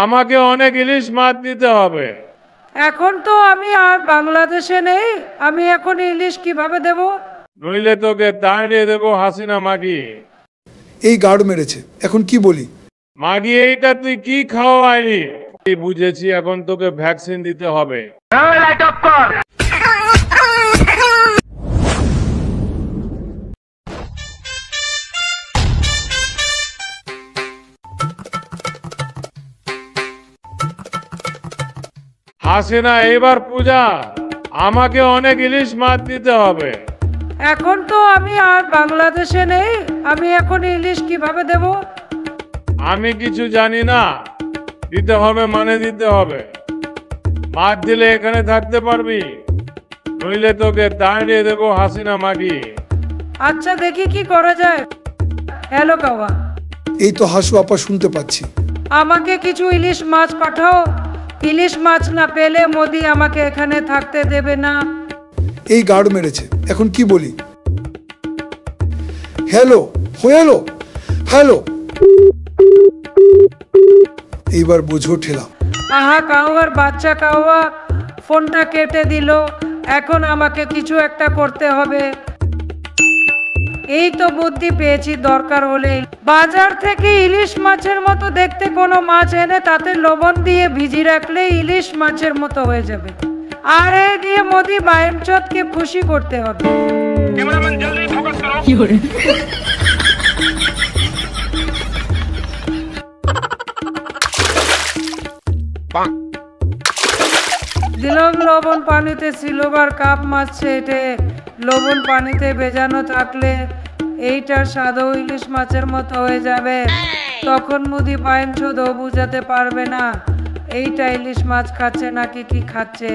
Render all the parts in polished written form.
আমাকে অনেক ইলিশ মাছ দিতে হবে। এখন তো আমি আর বাংলাদেশে নেই, আমি এখন ইলিশ কিভাবে দেব? নইলে তোকে তাড়িয়ে দেবো হাসিনা মাগি। এই গার্ড মেরেছে, এখন কি বলি? মাগি এইটা তুই কি খাওয়াইলি? বুঝেছি, এখন তোকে ভ্যাকসিন দিতে হবে। হাসিনা, এইবার পূজা আমাকে অনেক ইলিশ মাছ দিতে হবে। এখন তো আমি আর বাংলাদেশে নেই, আমি এখন ইলিশ কিভাবে দেব? আমি কিছু জানি না, দিতে হবে মানে দিতে হবে। মাছ দিলে এখানে থাকতে পারবি, নইলে তোকে তাড়িয়ে দেবো হাসিনা মাগি। আচ্ছা, দেখি কি করা যায়। হ্যালো কাওয়া, এই তো হাসু আপা শুনতে পাচ্ছি। আমাকে কিছু ইলিশ মাছ পাঠাও। ইলিশ মাছ না পেলে মোদি আমাকে এখানে থাকতে দেবে না। এই গার্ড মেরেছে, এখন কি বলি? হ্যালো হ্যালো হ্যালো, এইবার বুঝো ঠেলা। আহা, কাওয়ার বাচ্চা কাওয়া ফোনটা কেটে দিল। এখন আমাকে কিছু একটা করতে হবে। এই তো বুদ্ধি পেয়েছি, দরকার হলে বাজার থেকে ইলিশ মাছের মতো দেখতে কোনো মাছ এনে তাতে লবণ দিয়ে ভিজিয়ে রাখলে ইলিশ মাছের মতো হয়ে যাবে। আর এই দিয়ে মোদি বায়নচোদকে খুশি করতে হবে। দিলাম লবণ পানিতে, সিলভার কাপ মাছ ছেটে লবণ পানিতে ভেজানো থাকলে এইটার স্বাদও ইলিশ মাছের মতো হয়ে যাবে। তখন মুদি পায়নচোদও বুঝাতে পারবে না এইটা ইলিশ মাছ খাচ্ছে নাকি কি খাচ্ছে।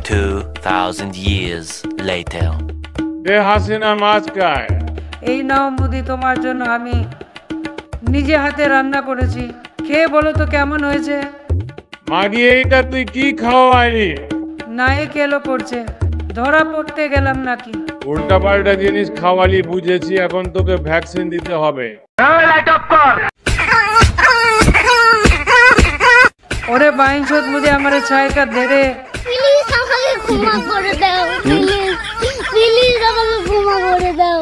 2000 years later. দে হাসিনা মাছ খায়। এই নাও মুদি, তোমার জন্য আমি নিজে হাতে রান্না করেছি, খেয়ে বলো তো কেমন হয়েছে। মাগি এইটা তুই কি খাওয়াইলি? নায়ক এলো করছে, ধরা পড়তে গেলাম নাকি? উল্টা পাল্টা জিনিস খাওয়ালি, বুঝেছি, এখন তোকে ভ্যাকসিন দিতে হবে। ওরে বাইনচোদ, মুঝে আমারে ছায়কা দে রে। প্লিজ আমাকে ক্ষমা করে দাও, প্লিজ প্লিজ আমাকে ক্ষমা করে দাও।